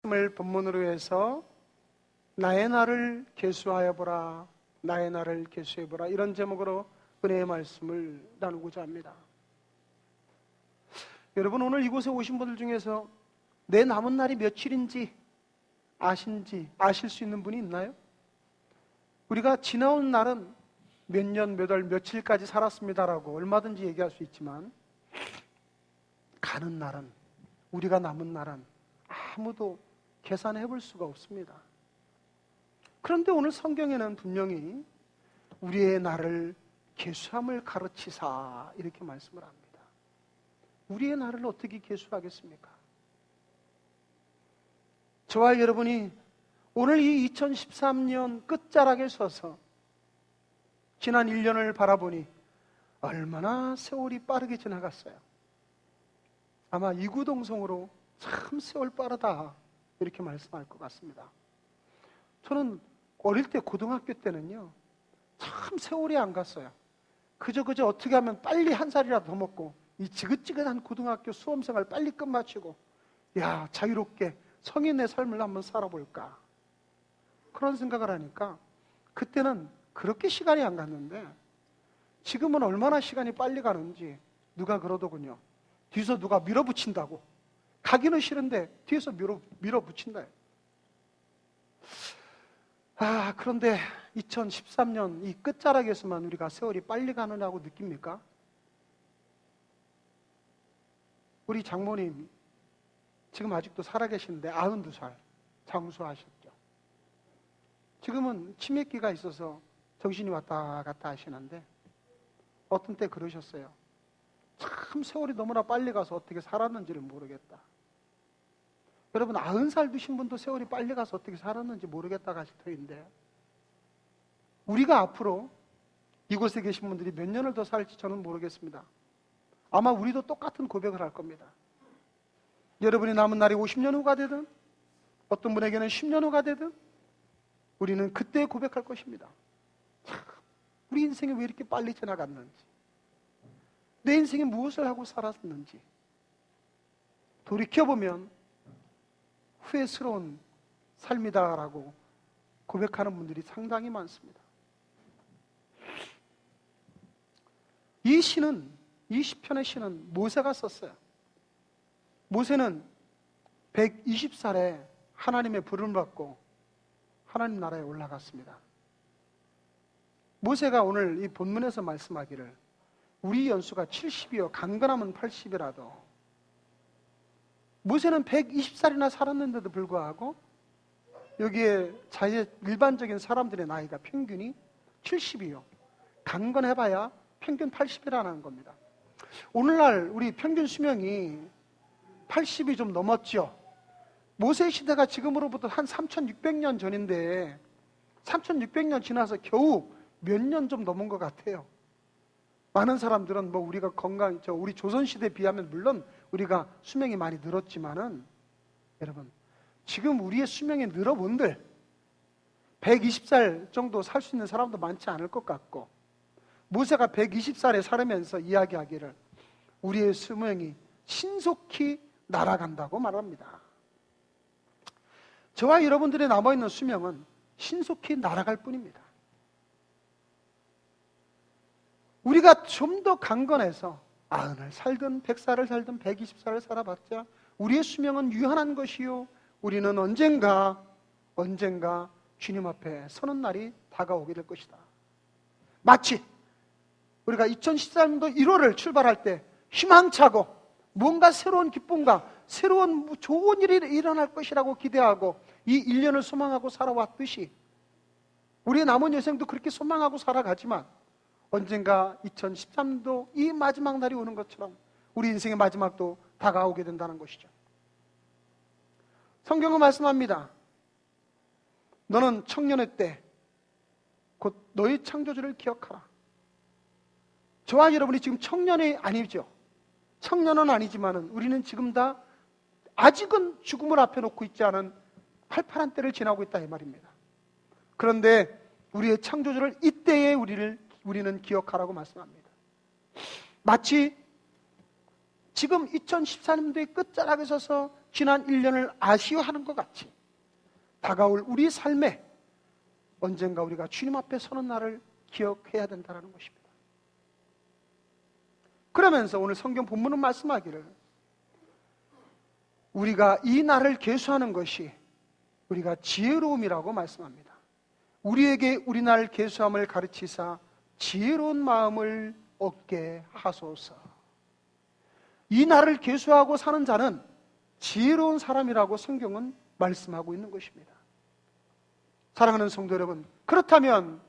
말씀을 본문으로 해서 나의 날을 계수하여 보라, 나의 날을 계수해 보라, 이런 제목으로 은혜의 말씀을 나누고자 합니다. 여러분, 오늘 이곳에 오신 분들 중에서 내 남은 날이 며칠인지 아실 수 있는 분이 있나요? 우리가 지나온 날은 몇 년, 몇 월, 며칠까지 살았습니다라고 얼마든지 얘기할 수 있지만, 가는 날은, 우리가 남은 날은 아무도 계산해 볼 수가 없습니다. 그런데 오늘 성경에는 분명히 우리의 날을 계수함을 가르치사, 이렇게 말씀을 합니다. 우리의 날을 어떻게 계수하겠습니까? 저와 여러분이 오늘 이 2013년 끝자락에 서서 지난 1년을 바라보니 얼마나 세월이 빠르게 지나갔어요. 아마 이구동성으로 참 세월 빠르다, 이렇게 말씀할 것 같습니다. 저는 어릴 때, 고등학교 때는요, 참 세월이 안 갔어요. 그저 어떻게 하면 빨리 한 살이라도 더 먹고 이 지긋지긋한 고등학교 수험생활 빨리 끝마치고, 야, 자유롭게 성인의 삶을 한번 살아볼까, 그런 생각을 하니까 그때는 그렇게 시간이 안 갔는데, 지금은 얼마나 시간이 빨리 가는지 누가 그러더군요. 뒤에서 누가 밀어붙인다고. 가기는 싫은데 뒤에서 밀어붙인다. 그런데 2013년 이 끝자락에서만 우리가 세월이 빨리 가느냐고 느낍니까? 우리 장모님 지금 아직도 살아계시는데 92살 장수하셨죠. 지금은 치매기가 있어서 정신이 왔다 갔다 하시는데, 어떤 때 그러셨어요. 참 세월이 너무나 빨리 가서 어떻게 살았는지를 모르겠다. 여러분, 90살 드신 분도 세월이 빨리 가서 어떻게 살았는지 모르겠다 하실 터인데, 우리가 앞으로 이곳에 계신 분들이 몇 년을 더 살지 저는 모르겠습니다. 아마 우리도 똑같은 고백을 할 겁니다. 여러분이 남은 날이 50년 후가 되든 어떤 분에게는 10년 후가 되든 우리는 그때 고백할 것입니다. 참, 우리 인생이 왜 이렇게 빨리 지나갔는지, 내 인생에 무엇을 하고 살았는지 돌이켜보면 후회스러운 삶이다라고 고백하는 분들이 상당히 많습니다. 이 시편의 시는 모세가 썼어요. 모세는 120살에 하나님의 부름을 받고 하나님 나라에 올라갔습니다. 모세가 오늘 이 본문에서 말씀하기를 우리 연수가 70이요 강건하면 80이라도, 모세는 120살이나 살았는데도 불구하고 여기에 일반적인 사람들의 나이가 평균이 70이요 강건해봐야 평균 80이라는 겁니다. 오늘날 우리 평균 수명이 80이 좀 넘었죠. 모세 시대가 지금으로부터 한 3600년 전인데 3600년 지나서 겨우 몇 년 좀 넘은 것 같아요. 많은 사람들은 우리가 우리 조선시대에 비하면 물론 우리가 수명이 많이 늘었지만은, 여러분, 지금 우리의 수명이 늘어본들 120살 정도 살 수 있는 사람도 많지 않을 것 같고, 모세가 120살에 살으면서 이야기하기를 우리의 수명이 신속히 날아간다고 말합니다. 저와 여러분들의 남아있는 수명은 신속히 날아갈 뿐입니다. 우리가 좀 더 강건해서 90을 살든 100살을 살든 120살을 살아봤자 우리의 수명은 유한한 것이요, 우리는 언젠가 주님 앞에 서는 날이 다가오게 될 것이다. 마치 우리가 2014년도 1월을 출발할 때 희망차고 뭔가 새로운 기쁨과 새로운 좋은 일이 일어날 것이라고 기대하고 이 1년을 소망하고 살아왔듯이, 우리의 남은 여생도 그렇게 소망하고 살아가지만 언젠가 2013도 이 마지막 날이 오는 것처럼 우리 인생의 마지막도 다가오게 된다는 것이죠. 성경은 말씀합니다. 너는 청년의 때 곧 너의 창조주를 기억하라. 저와 여러분이 지금 청년이 아니죠. 청년은 아니지만은 우리는 지금 다 아직은 죽음을 앞에 놓고 있지 않은 팔팔한 때를 지나고 있다, 이 말입니다. 그런데 우리의 창조주를 이때에 우리는 기억하라고 말씀합니다. 마치 지금 2014년도의 끝자락에 서서 지난 1년을 아쉬워하는 것 같이 다가올 우리 삶에 언젠가 우리가 주님 앞에 서는 날을 기억해야 된다는 것입니다. 그러면서 오늘 성경 본문은 말씀하기를 우리가 이 날을 계수하는 것이 우리가 지혜로움이라고 말씀합니다. 우리에게 우리 날 계수함을 가르치사 지혜로운 마음을 얻게 하소서. 이 날을 계수하고 사는 자는 지혜로운 사람이라고 성경은 말씀하고 있는 것입니다. 사랑하는 성도 여러분, 그렇다면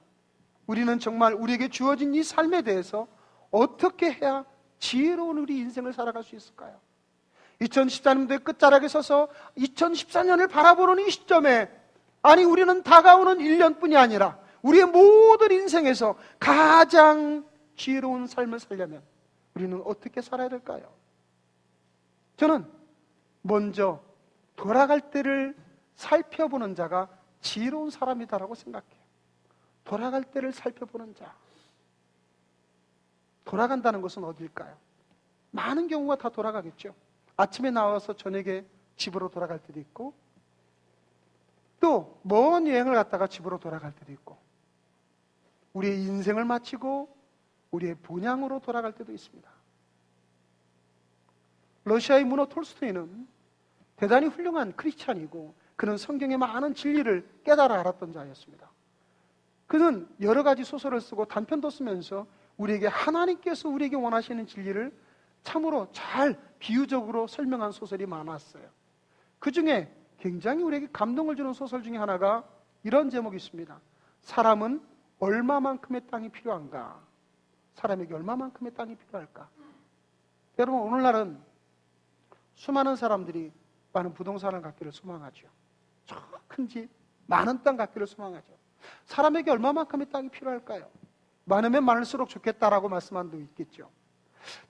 우리는 정말 우리에게 주어진 이 삶에 대해서 어떻게 해야 지혜로운 우리 인생을 살아갈 수 있을까요? 2014년도의 끝자락에 서서 2014년을 바라보는 이 시점에 아니 우리는 다가오는 1년뿐이 아니라 우리의 모든 인생에서 가장 지혜로운 삶을 살려면 우리는 어떻게 살아야 될까요? 저는 먼저 돌아갈 때를 살펴보는 자가 지혜로운 사람이다라고 생각해요. 돌아갈 때를 살펴보는 자. 돌아간다는 것은 어딜까요? 많은 경우가 다 돌아가겠죠. 아침에 나와서 저녁에 집으로 돌아갈 때도 있고 또 먼 여행을 갔다가 집으로 돌아갈 때도 있고 우리의 인생을 마치고 우리의 본향으로 돌아갈 때도 있습니다. 러시아의 문호 톨스토이는 대단히 훌륭한 크리스찬이고 그는 성경의 많은 진리를 깨달아 알았던 자였습니다. 그는 여러 가지 소설을 쓰고 단편도 쓰면서 우리에게 하나님께서 우리에게 원하시는 진리를 참으로 잘 비유적으로 설명한 소설이 많았어요. 그 중에 굉장히 우리에게 감동을 주는 소설 중에 하나가 이런 제목이 있습니다. 사람은 얼마만큼의 땅이 필요한가? 사람에게 얼마만큼의 땅이 필요할까? 여러분, 오늘날은 수많은 사람들이 많은 부동산을 갖기를 소망하죠. 저 큰 집, 많은 땅 갖기를 소망하죠. 사람에게 얼마만큼의 땅이 필요할까요? 많으면 많을수록 좋겠다라고 말씀한 도 있겠죠.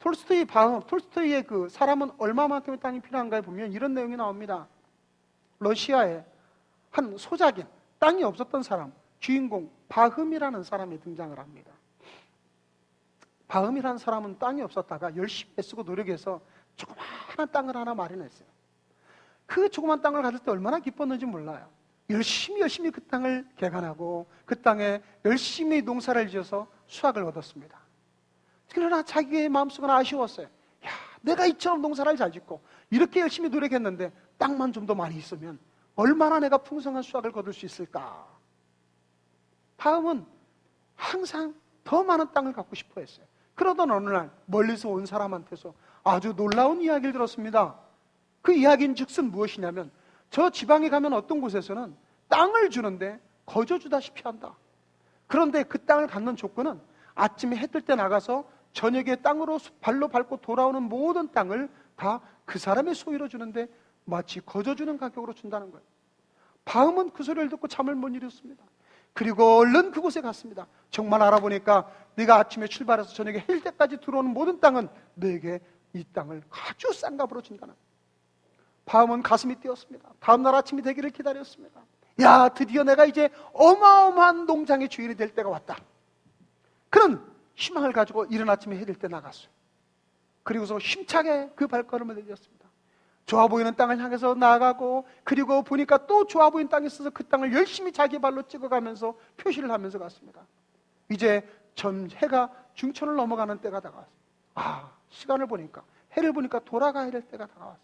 톨스토이의 그 사람은 얼마만큼의 땅이 필요한가에 보면 이런 내용이 나옵니다. 러시아의 한 소작인, 땅이 없었던 사람, 주인공 바흠이라는 사람이 등장을 합니다. 바흠이라는 사람은 땅이 없었다가 열심히 애쓰고 노력해서 조그마한 땅을 하나 마련했어요. 그 조그만 땅을 가질 때 얼마나 기뻤는지 몰라요. 열심히 그 땅을 개간하고 그 땅에 열심히 농사를 지어서 수확을 얻었습니다. 그러나 자기의 마음속은 아쉬웠어요. 야, 내가 이처럼 농사를 잘 짓고 이렇게 열심히 노력했는데 땅만 좀 더 많이 있으면 얼마나 내가 풍성한 수확을 거둘 수 있을까? 바흠은 항상 더 많은 땅을 갖고 싶어 했어요. 그러던 어느 날 멀리서 온 사람한테서 아주 놀라운 이야기를 들었습니다. 그 이야기는 즉슨 무엇이냐면 저 지방에 가면 어떤 곳에서는 땅을 주는데 거저 주다시피 한다. 그런데 그 땅을 갖는 조건은 아침에 해 뜰 때 나가서 저녁에 땅으로 발로 밟고 돌아오는 모든 땅을 다 그 사람의 소유로 주는데 마치 거저 주는 가격으로 준다는 거예요. 바흠은 그 소리를 듣고 잠을 못 이뤘습니다. 그리고 얼른 그곳에 갔습니다. 정말 알아보니까 네가 아침에 출발해서 저녁에 해일 때까지 들어오는 모든 땅은 너에게 이 땅을 아주 싼 값으로 준다는 거예요. 바흠은 가슴이 뛰었습니다. 다음날 아침이 되기를 기다렸습니다. 야, 드디어 내가 이제 어마어마한 농장의 주인이 될 때가 왔다. 그는 희망을 가지고 이른 아침에 해질 때 나갔어요. 그리고서 힘차게 그 발걸음을 내렸습니다. 좋아 보이는 땅을 향해서 나아가고 그리고 보니까 또 좋아 보이는 땅이 있어서 그 땅을 열심히 자기 발로 찍어가면서 표시를 하면서 갔습니다. 이제 해가 중천을 넘어가는 때가 다가왔어요. 아, 시간을 보니까 해를 보니까 돌아가야 될 때가 다가왔어요.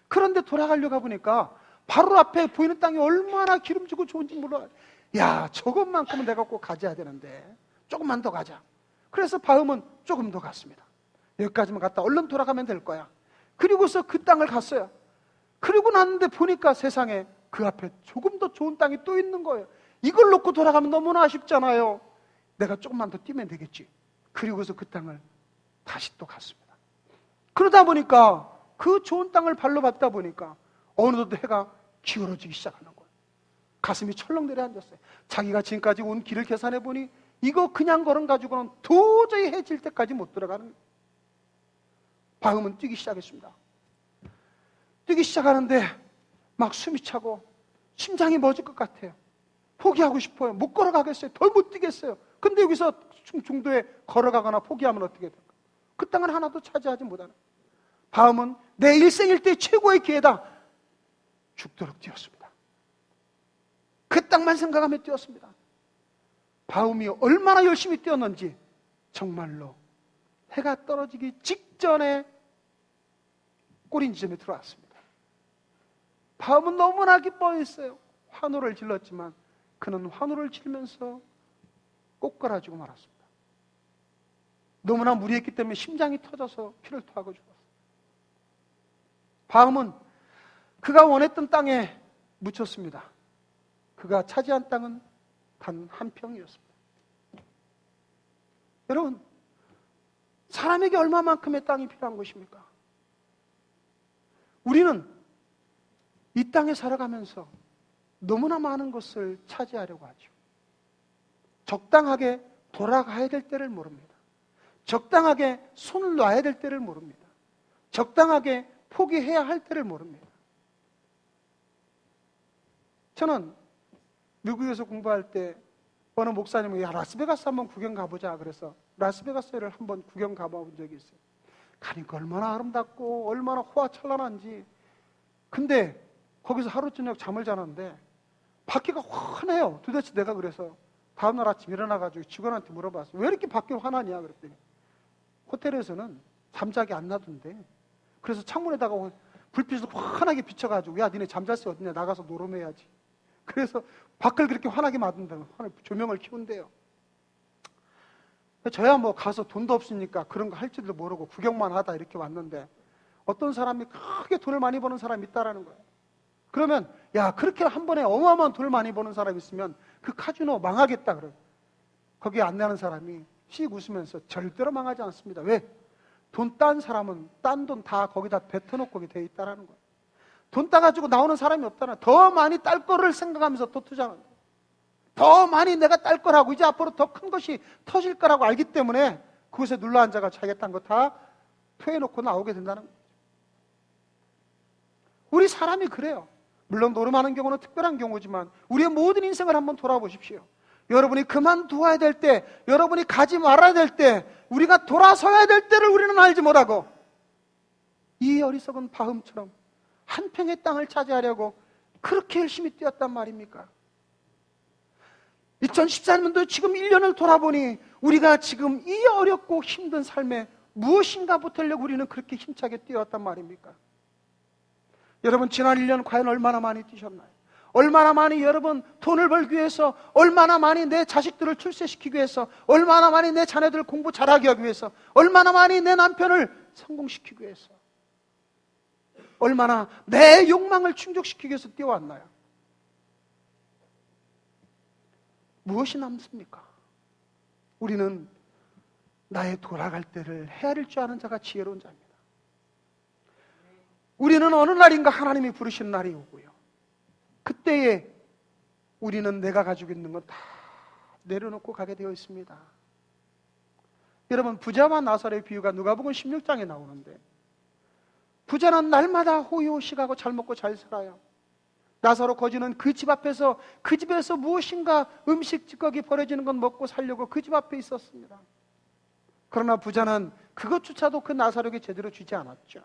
그런데 돌아가려고 보니까 바로 앞에 보이는 땅이 얼마나 기름지고 좋은지 몰라요. 야, 저것만큼은 내가 꼭 가져야 되는데 조금만 더 가자. 그래서 바흠은 조금 더 갔습니다. 여기까지만 갔다 얼른 돌아가면 될 거야. 그리고서 그 땅을 갔어요. 그리고 났는데 보니까 세상에 그 앞에 조금 더 좋은 땅이 또 있는 거예요. 이걸 놓고 돌아가면 너무나 아쉽잖아요. 내가 조금만 더 뛰면 되겠지. 그리고서 그 땅을 다시 또 갔습니다. 그러다 보니까 그 좋은 땅을 발로 밟다 보니까 어느덧 해가 기울어지기 시작하는 거예요. 가슴이 철렁 내려앉았어요. 자기가 지금까지 온 길을 계산해 보니 이거 그냥 걸음 가지고는 도저히 해 질 때까지 못 들어가는 거예요. 바흠은 뛰기 시작했습니다. 뛰기 시작하는데 막 숨이 차고 심장이 멎을 것 같아요. 포기하고 싶어요. 못 걸어가겠어요. 더 못 뛰겠어요. 근데 여기서 중도에 걸어가거나 포기하면 어떻게 될까? 그 땅을 하나도 차지하지 못하는. 바흠은 내 일생일대 최고의 기회다. 죽도록 뛰었습니다. 그 땅만 생각하며 뛰었습니다. 바움이 얼마나 열심히 뛰었는지 정말로 해가 떨어지기 직전에 꼬린 지점에 들어왔습니다. 바움은 너무나 기뻐했어요. 환호를 질렀지만 그는 환호를 치면서 꼬꾸라지고 말았습니다. 너무나 무리했기 때문에 심장이 터져서 피를 토하고 죽었어요. 바움은 그가 원했던 땅에 묻혔습니다. 그가 차지한 땅은 단 한 평이었습니다. 여러분, 사람에게 얼마만큼의 땅이 필요한 것입니까? 우리는 이 땅에 살아가면서 너무나 많은 것을 차지하려고 하죠. 적당하게 돌아가야 될 때를 모릅니다. 적당하게 손을 놔야 될 때를 모릅니다. 적당하게 포기해야 할 때를 모릅니다. 저는 미국에서 공부할 때 어느 목사님이 라스베가스 한번 구경 가보자 그래서 라스베가스를 한번 구경 가본 적이 있어요. 가니까 얼마나 아름답고 얼마나 호화찬란한지. 근데 거기서 하루 저녁 잠을 자는데 밖에가 환해요. 도대체 내가 그래서 다음날 아침 일어나가지고 직원한테 물어봤어요. 왜 이렇게 밖에 환하냐 그랬더니 호텔에서는 잠자기 안 놔둔대. 그래서 창문에다가 불빛을 환하게 비춰가지고 야 니네 잠잘 새 어디냐 나가서 노름해야지. 그래서 밖을 그렇게 환하게 만든다고 조명을 키운대요. 저야 뭐 가서 돈도 없으니까 그런 거 할 줄도 모르고 구경만 하다 이렇게 왔는데 어떤 사람이 크게 돈을 많이 버는 사람이 있다라는 거예요. 그러면 야 그렇게 한 번에 어마어마한 돈을 많이 버는 사람이 있으면 그 카지노 망하겠다 그래요. 거기에 안내하는 사람이 씩 웃으면서 절대로 망하지 않습니다. 왜? 돈 딴 사람은 딴 돈 다 거기다 뱉어놓고 돼 있다라는 거예요. 돈 따가지고 나오는 사람이 없다나. 더 많이 딸 거를 생각하면서 또 투자하는 거예요. 더 많이 내가 딸 거라고 이제 앞으로 더 큰 것이 터질 거라고 알기 때문에 그곳에 눌러 앉아가 자기가 딴 거 다 토해놓고 나오게 된다는 거예요. 우리 사람이 그래요. 물론 노름하는 경우는 특별한 경우지만 우리의 모든 인생을 한번 돌아보십시오. 여러분이 그만두어야 될 때, 여러분이 가지 말아야 될 때, 우리가 돌아서야 될 때를 우리는 알지 못하고 이 어리석은 바움처럼 한 평의 땅을 차지하려고 그렇게 열심히 뛰었단 말입니까? 2014년도 지금 1년을 돌아보니 우리가 지금 이 어렵고 힘든 삶에 무엇인가 붙으려고 우리는 그렇게 힘차게 뛰었단 말입니까? 여러분 지난 1년 과연 얼마나 많이 뛰셨나요? 얼마나 많이 여러분 돈을 벌기 위해서, 얼마나 많이 내 자식들을 출세시키기 위해서, 얼마나 많이 내 자녀들을 공부 잘하게 하기 위해서, 얼마나 많이 내 남편을 성공시키기 위해서, 얼마나 내 욕망을 충족시키기 위해서 뛰어왔나요? 무엇이 남습니까? 우리는 나의 돌아갈 때를 헤아릴 줄 아는 자가 지혜로운 자입니다. 우리는 어느 날인가 하나님이 부르신 날이 오고요. 그때에 우리는 내가 가지고 있는 건 다 내려놓고 가게 되어 있습니다. 여러분 부자와 나사로의 비유가 누가복음 16장에 나오는데 부자는 날마다 호의호식하고 잘 먹고 잘 살아요. 나사로 거지는 그 집 앞에서 그 집에서 무엇인가 음식 찌꺼기 버려지는 건 먹고 살려고 그 집 앞에 있었습니다. 그러나 부자는 그것조차도 그 나사로에게 제대로 주지 않았죠.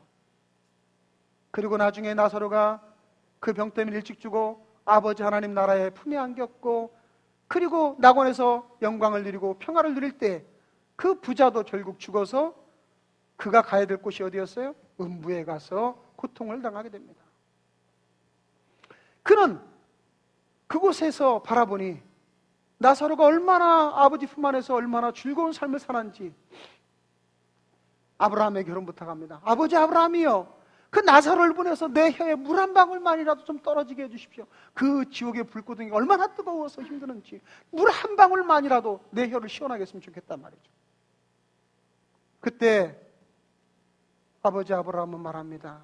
그리고 나중에 나사로가 그 병 때문에 일찍 죽고 아버지 하나님 나라에 품에 안겼고 그리고 낙원에서 영광을 누리고 평화를 누릴 때 그 부자도 결국 죽어서 그가 가야 될 곳이 어디였어요? 음부에 가서 고통을 당하게 됩니다. 그는 그곳에서 바라보니 나사로가 얼마나 아버지 품 안에서 얼마나 즐거운 삶을 사는지 아브라함의 결혼 부탁합니다. 아버지 아브라함이요, 그 나사로를 보내서 내 혀에 물 한 방울만이라도 좀 떨어지게 해주십시오. 그 지옥의 불고등이 얼마나 뜨거워서 힘드는지 물 한 방울만이라도 내 혀를 시원하게 했으면 좋겠단 말이죠. 그때 아버지 아브라함은 말합니다.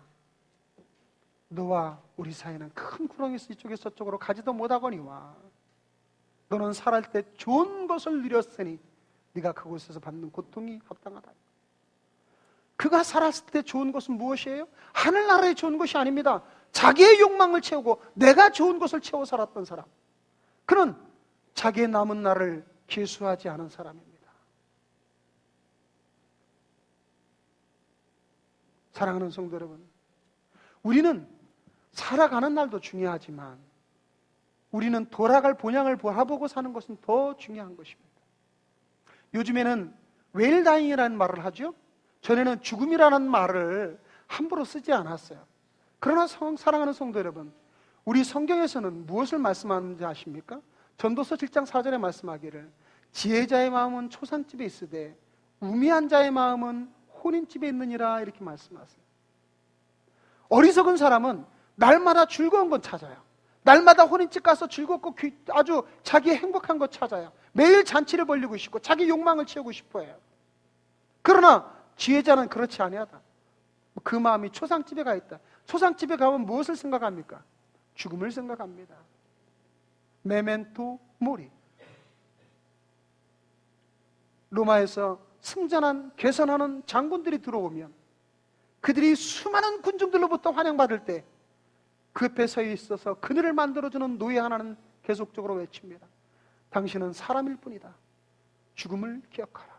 너와 우리 사이는 큰 구렁이 있어 이쪽에서 저쪽으로 가지도 못하거니와 너는 살할 때 좋은 것을 누렸으니 네가 그곳에서 받는 고통이 합당하다. 그가 살았을 때 좋은 것은 무엇이에요? 하늘나라의 좋은 것이 아닙니다. 자기의 욕망을 채우고 내가 좋은 것을 채워 살았던 사람. 그는 자기의 남은 날을 계수하지 않은 사람입니다. 사랑하는 성도 여러분, 우리는 살아가는 날도 중요하지만 우리는 돌아갈 본향을 바라보고 사는 것은 더 중요한 것입니다. 요즘에는 웰다잉이라는 말을 하죠. 전에는 죽음이라는 말을 함부로 쓰지 않았어요. 그러나 사랑하는 성도 여러분, 우리 성경에서는 무엇을 말씀하는지 아십니까? 전도서 7장 4절에 말씀하기를 지혜자의 마음은 초상집에 있으되 우매한 자의 마음은 혼인집에 있느니라, 이렇게 말씀하세요. 어리석은 사람은 날마다 즐거운 건 찾아요. 날마다 혼인집 가서 즐겁고 아주 자기 행복한 것 찾아요. 매일 잔치를 벌리고 싶고 자기 욕망을 채우고 싶어 해요. 그러나 지혜자는 그렇지 아니하다. 그 마음이 초상집에 가 있다. 초상집에 가면 무엇을 생각합니까? 죽음을 생각합니다. 메멘토 모리. 로마에서 승전한 개선하는 장군들이 들어오면 그들이 수많은 군중들로부터 환영받을 때 그 옆에 서 있어서 그늘을 만들어주는 노예 하나는 계속적으로 외칩니다. 당신은 사람일 뿐이다. 죽음을 기억하라.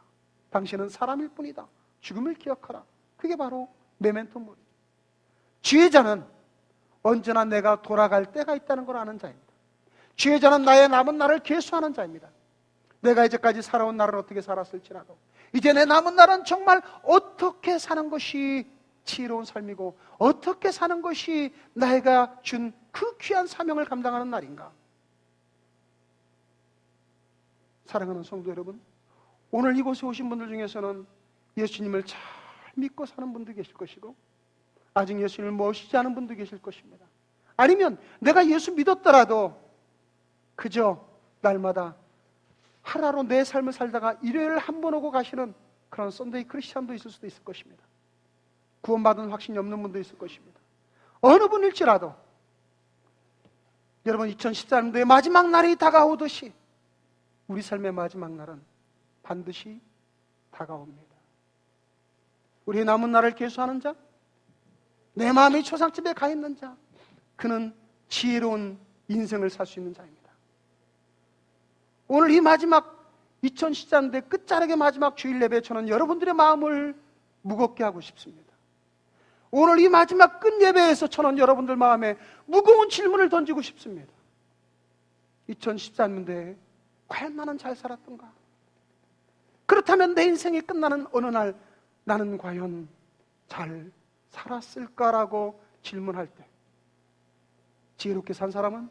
당신은 사람일 뿐이다. 죽음을 기억하라. 그게 바로 메멘토 모리. 지혜자는 언제나 내가 돌아갈 때가 있다는 걸 아는 자입니다. 지혜자는 나의 남은 날을 계수하는 자입니다. 내가 이제까지 살아온 날을 어떻게 살았을지라도 이제 내 남은 날은 정말 어떻게 사는 것이 지혜로운 삶이고 어떻게 사는 것이 나에가 준 그 귀한 사명을 감당하는 날인가. 사랑하는 성도 여러분, 오늘 이곳에 오신 분들 중에서는 예수님을 잘 믿고 사는 분도 계실 것이고 아직 예수님을 모시지 않은 분도 계실 것입니다. 아니면 내가 예수 믿었더라도 그저 날마다 하루하루 내 삶을 살다가 일요일 한 번 오고 가시는 그런 썬데이 크리스찬도 있을 수도 있을 것입니다. 구원받은 확신이 없는 분도 있을 것입니다. 어느 분일지라도 여러분, 2014년도의 마지막 날이 다가오듯이 우리 삶의 마지막 날은 반드시 다가옵니다. 우리의 남은 날을 계수하는 자, 내 마음이 초상집에 가 있는 자, 그는 지혜로운 인생을 살 수 있는 자입니다. 오늘 이 마지막 2014년도의 끝자락의 마지막 주일 예배에 저는 여러분들의 마음을 무겁게 하고 싶습니다. 오늘 이 마지막 끝 예배에서 저는 여러분들 마음에 무거운 질문을 던지고 싶습니다. 2014년도에 과연 나는 잘 살았던가? 그렇다면 내 인생이 끝나는 어느 날 나는 과연 잘 살았을까라고 질문할 때 지혜롭게 산 사람은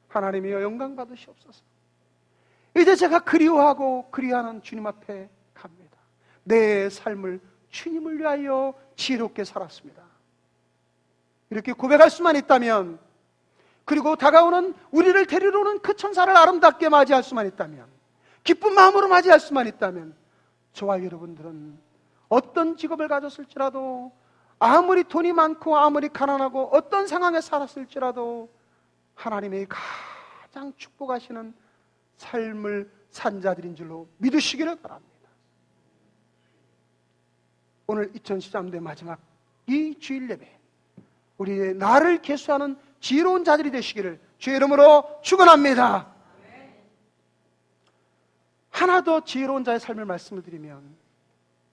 하나님이여 영광 받으시옵소서. 이제 제가 그리워하고 그리워하는 주님 앞에 갑니다. 내 삶을 주님을 위하여 지혜롭게 살았습니다. 이렇게 고백할 수만 있다면, 그리고 다가오는 우리를 데리러 오는 그 천사를 아름답게 맞이할 수만 있다면, 기쁜 마음으로 맞이할 수만 있다면, 저와 여러분들은 어떤 직업을 가졌을지라도, 아무리 돈이 많고 아무리 가난하고 어떤 상황에 살았을지라도 하나님의 가장 축복하시는 삶을 산 자들인 줄로 믿으시기를 바랍니다. 오늘 2013년도의 마지막 이 주일 예배, 우리의 나를 계수하는 지혜로운 자들이 되시기를 주의 이름으로 축원합니다. 하나 더 지혜로운 자의 삶을 말씀을 드리면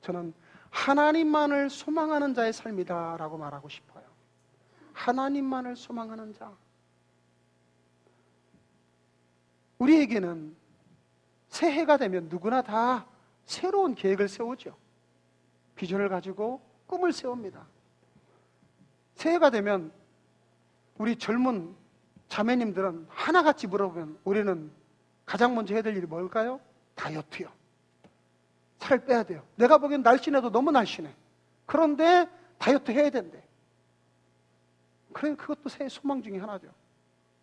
저는 하나님만을 소망하는 자의 삶이다 라고 말하고 싶어요. 하나님만을 소망하는 자. 우리에게는 새해가 되면 누구나 다 새로운 계획을 세우죠. 비전을 가지고 꿈을 세웁니다. 새해가 되면 우리 젊은 자매님들은 하나같이 물어보면 우리는 가장 먼저 해야 될 일이 뭘까요? 다이어트요. 살 빼야 돼요. 내가 보기엔 날씬해도 너무 날씬해. 그런데 다이어트 해야 된대. 그래, 그것도 새해 소망 중에 하나죠.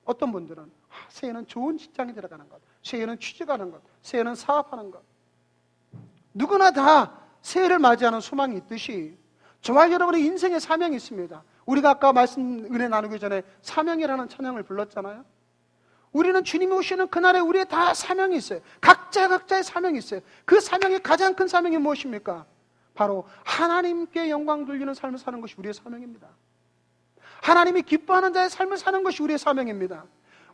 어떤 분들은 새해는 좋은 직장에 들어가는 것, 새해는 취직하는 것, 새해는 사업하는 것. 누구나 다 새해를 맞이하는 소망이 있듯이 저와 여러분의 인생의 사명이 있습니다. 우리가 아까 은혜 나누기 전에 사명이라는 찬양을 불렀잖아요. 우리는 주님이 오시는 그날에 우리의 다 사명이 있어요. 각자의 사명이 있어요. 그 사명의 가장 큰 사명이 무엇입니까? 바로 하나님께 영광 돌리는 삶을 사는 것이 우리의 사명입니다. 하나님이 기뻐하는 자의 삶을 사는 것이 우리의 사명입니다.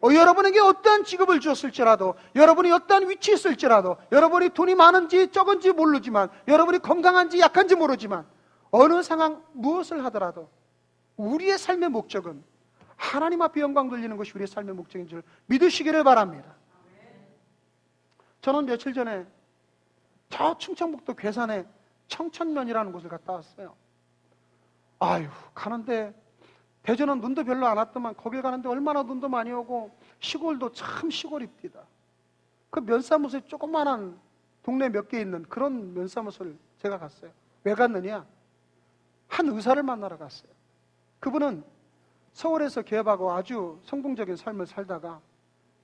여러분에게 어떠한 직업을 주었을지라도, 여러분이 어떠한 위치에 있을지라도, 여러분이 돈이 많은지 적은지 모르지만, 여러분이 건강한지 약한지 모르지만, 어느 상황 무엇을 하더라도 우리의 삶의 목적은 하나님 앞에 영광 돌리는 것이 우리의 삶의 목적인 줄 믿으시기를 바랍니다. 저는 며칠 전에 저 충청북도 괴산에 청천면이라는 곳을 갔다 왔어요. 아유, 가는데 대전은 눈도 별로 안 왔더만 거길 가는데 얼마나 눈도 많이 오고 시골도 참 시골입니다. 그 면사무소에 조그만한 동네 몇 개 있는 그런 면사무소를 제가 갔어요. 왜 갔느냐? 한 의사를 만나러 갔어요. 그분은 서울에서 개업하고 아주 성공적인 삶을 살다가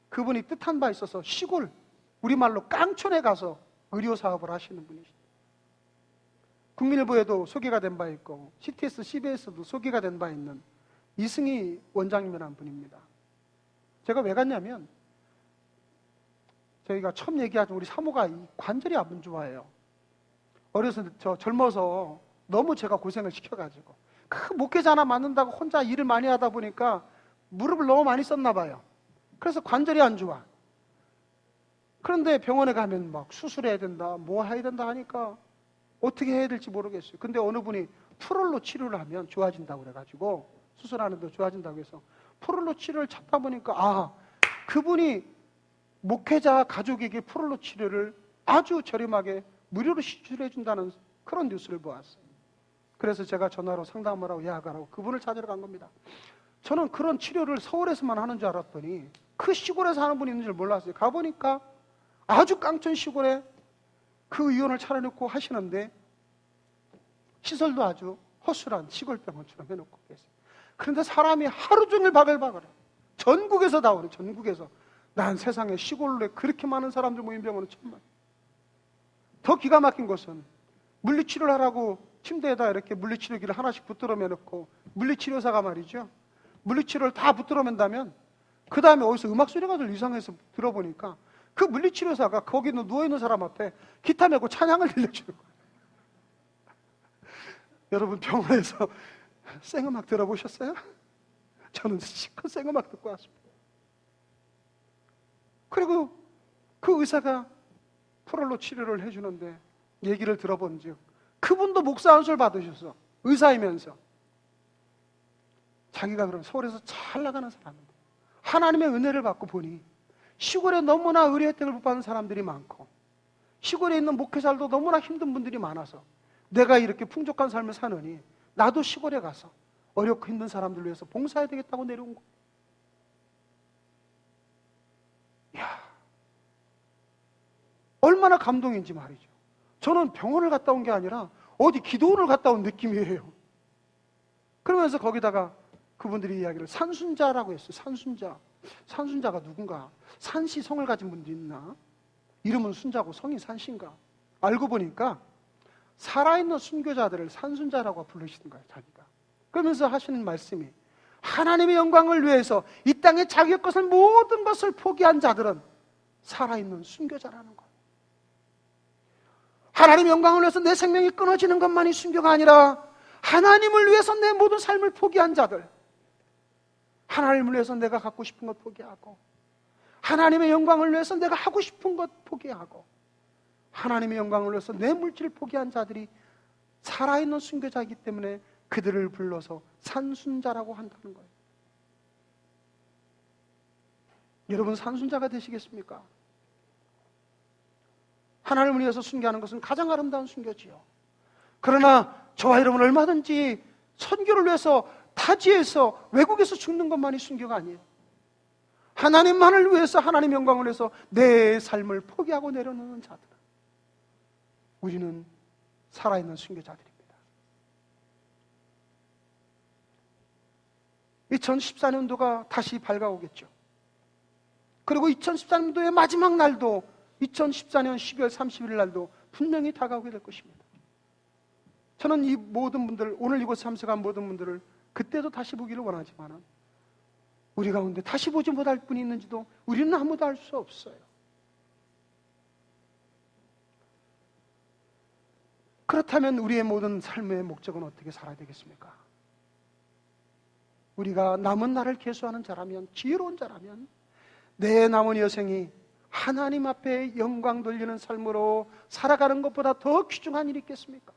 그분이 뜻한 바 있어서 시골, 우리말로 깡촌에 가서 의료 사업을 하시는 분이시죠. 국민일보에도 소개가 된 바 있고 CTS, CBS도 소개가 된 바 있는 이승희 원장님이라는 분입니다. 제가 왜 갔냐면 저희가 처음 얘기하죠. 우리 사모가 이 관절이 안 좋아해요. 젊어서 너무 제가 고생을 시켜가지고 그 목회자 하나 만든다고 혼자 일을 많이 하다 보니까 무릎을 너무 많이 썼나 봐요. 그래서 관절이 안 좋아. 그런데 병원에 가면 막 수술해야 된다, 뭐 해야 된다 하니까 어떻게 해야 될지 모르겠어요. 근데 어느 분이 프롤로 치료를 하면 좋아진다고 그래가지고 수술하는데 좋아진다고 해서 프롤로 치료를 찾다 보니까 그분이 목회자 가족에게 프롤로 치료를 아주 저렴하게 무료로 시술해 준다는 그런 뉴스를 보았어요. 그래서 제가 전화로 상담을 하고 예약하라고 그분을 찾으러 간 겁니다. 저는 그런 치료를 서울에서만 하는 줄 알았더니 그 시골에서 하는 분이 있는 줄 몰랐어요. 가보니까 아주 깡촌 시골에 그 의원을 차려놓고 하시는데 시설도 아주 허술한 시골병원처럼 해놓고 계세요. 그런데 사람이 하루 종일 바글바글해요. 전국에서 다 오래, 전국에서. 난 세상에 시골에 그렇게 많은 사람들 모인 병원은 처음 봤어요. 더 기가 막힌 것은 물리치료를 하라고 침대에다 이렇게 물리치료기를 하나씩 붙들어 매놓고 물리치료사가 말이죠. 물리치료를 다 붙들어 맨다면 그 다음에 어디서 음악 소리가 이상해서 들어보니까 그 물리치료사가 거기 누워있는 사람 앞에 기타 메고 찬양을 들려주는 거예요. 여러분 병원에서 생음악 들어보셨어요? 저는 실컷 생음악 듣고 왔습니다. 그리고 그 의사가 프롤로 치료를 해주는데 얘기를 들어본즉 그분도 목사 안수를 받으셔서 의사이면서 자기가 그런 서울에서 잘 나가는 사람인데 하나님의 은혜를 받고 보니 시골에 너무나 의료 혜택을 못 받는 사람들이 많고 시골에 있는 목회자들도 너무나 힘든 분들이 많아서 내가 이렇게 풍족한 삶을 사느니 나도 시골에 가서 어렵고 힘든 사람들을 위해서 봉사해야 되겠다고 내려온 거예요. 이야, 얼마나 감동인지 말이죠. 저는 병원을 갔다 온 게 아니라 어디 기도원을 갔다 온 느낌이에요. 그러면서 거기다가 그분들이 이야기를 산순자라고 했어요. 산순자. 산순자가 누군가? 산씨 성을 가진 분도 있나? 이름은 순자고 성이 산씨인가? 알고 보니까 살아있는 순교자들을 산순자라고 부르시는 거예요, 자기가. 그러면서 하시는 말씀이 하나님의 영광을 위해서 이 땅에 자기의 것을 모든 것을 포기한 자들은 살아있는 순교자라는 거예요. 하나님의 영광을 위해서 내 생명이 끊어지는 것만이 순교가 아니라 하나님을 위해서 내 모든 삶을 포기한 자들, 하나님을 위해서 내가 갖고 싶은 것 포기하고 하나님의 영광을 위해서 내가 하고 싶은 것 포기하고 하나님의 영광을 위해서 내 물질을 포기한 자들이 살아있는 순교자이기 때문에 그들을 불러서 산순자라고 한다는 거예요. 여러분 산순자가 되시겠습니까? 하나님을 위해서 순교하는 것은 가장 아름다운 순교지요. 그러나 저와 여러분 얼마든지 선교를 위해서 타지에서 외국에서 죽는 것만이 순교가 아니에요. 하나님만을 위해서 하나님 영광을 위해서 내 삶을 포기하고 내려놓는 자들, 우리는 살아있는 순교자들입니다. 2014년도가 다시 밝아오겠죠. 그리고 2014년도의 마지막 날도 2014년 12월 31일 날도 분명히 다가오게 될 것입니다. 저는 이 모든 분들, 오늘 이곳에 참석한 모든 분들을 그때도 다시 보기를 원하지만 우리 가운데 다시 보지 못할 분이 있는지도 우리는 아무도 알 수 없어요. 그렇다면 우리의 모든 삶의 목적은 어떻게 살아야 되겠습니까? 우리가 남은 날을 계수하는 자라면, 지혜로운 자라면 내 남은 여생이 하나님 앞에 영광 돌리는 삶으로 살아가는 것보다 더 귀중한 일이 있겠습니까?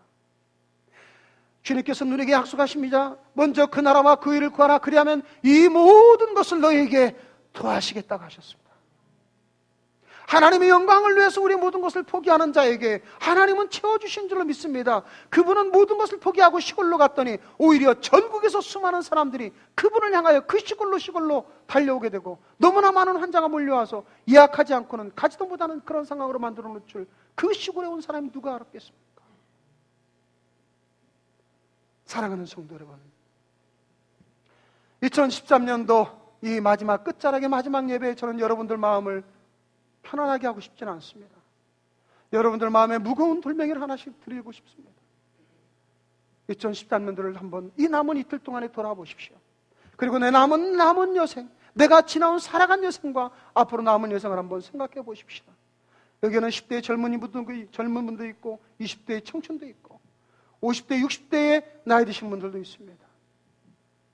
주님께서 너에게 약속하십니다. 먼저 그 나라와 그 일을 구하라. 그리하면 이 모든 것을 너에게 더하시겠다고 하셨습니다. 하나님의 영광을 위해서 우리 모든 것을 포기하는 자에게 하나님은 채워주신 줄로 믿습니다. 그분은 모든 것을 포기하고 시골로 갔더니 오히려 전국에서 수많은 사람들이 그분을 향하여 그 시골로 달려오게 되고, 너무나 많은 환자가 몰려와서 예약하지 않고는 가지도 못하는 그런 상황으로 만들어 놓을 줄 그 시골에 온 사람이 누가 알았겠습니까? 사랑하는 성도 여러분, 2013년도 이 마지막 끝자락의 마지막 예배에 저는 여러분들 마음을 편안하게 하고 싶지는 않습니다. 여러분들 마음에 무거운 돌멩이를 하나씩 드리고 싶습니다. 2013년도를 한번 이 남은 이틀 동안에 돌아보십시오. 그리고 내 남은 여생, 내가 지나온 살아간 여생과 앞으로 남은 여생을 한번 생각해 보십시오. 여기는 10대의 젊은 분도 있고 20대의 청춘도 있고 50대, 60대의 나이 드신 분들도 있습니다.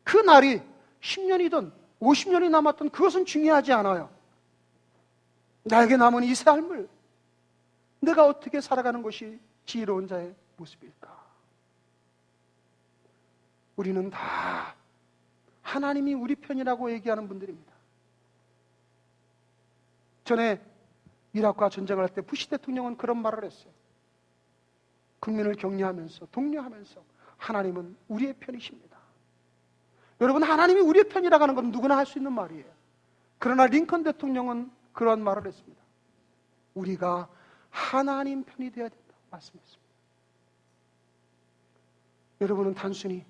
그 날이 10년이든 50년이 남았든 그것은 중요하지 않아요. 나에게 남은 이 삶을 내가 어떻게 살아가는 것이 지혜로운 자의 모습일까? 우리는 다 하나님이 우리 편이라고 얘기하는 분들입니다. 전에 이라크와 전쟁을 할 때 부시 대통령은 그런 말을 했어요. 국민을 격려하면서 독려하면서 하나님은 우리의 편이십니다. 여러분, 하나님이 우리의 편이라고 하는 건 누구나 할 수 있는 말이에요. 그러나 링컨 대통령은 그런 말을 했습니다. 우리가 하나님 편이 되어야 된다고 말씀했습니다. 여러분은 단순히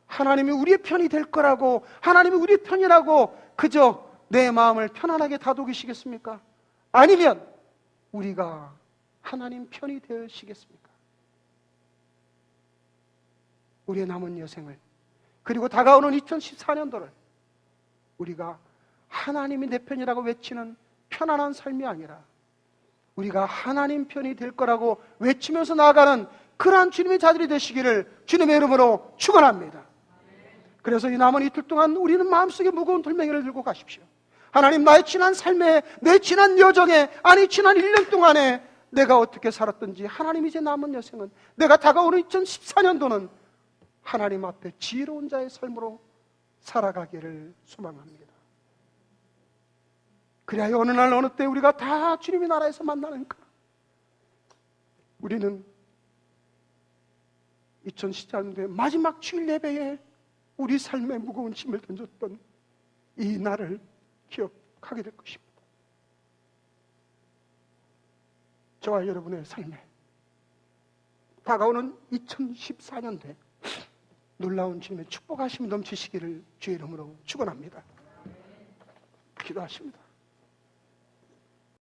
하나님이 우리의 편이 될 거라고, 하나님이 우리의 편이라고 그저 내 마음을 편안하게 다독이시겠습니까? 아니면 우리가 하나님 편이 되시겠습니까? 우리의 남은 여생을, 그리고 다가오는 2014년도를 우리가 하나님이 내 편이라고 외치는 편안한 삶이 아니라 우리가 하나님 편이 될 거라고 외치면서 나아가는 그러한 주님의 자들이 되시기를 주님의 이름으로 축원합니다. 그래서 이 남은 이틀 동안 우리는 마음속에 무거운 돌멩이를 들고 가십시오. 하나님, 나의 지난 삶에, 내 지난 여정에, 아니 지난 1년 동안에 내가 어떻게 살았든지 하나님 이제 남은 여생은, 내가 다가오는 2014년도는 하나님 앞에 지혜로운 자의 삶으로 살아가기를 소망합니다. 그래야 어느 날 어느 때 우리가 다 주님의 나라에서 만나니까 우리는 2014년도의 마지막 주일 예배에 우리 삶에 무거운 짐을 던졌던 이 날을 기억하게 될 것입니다. 저와 여러분의 삶에 다가오는 2014년도에 놀라운 주님의 축복하심이 넘치시기를 주의 이름으로 축원합니다. 기도하십니다.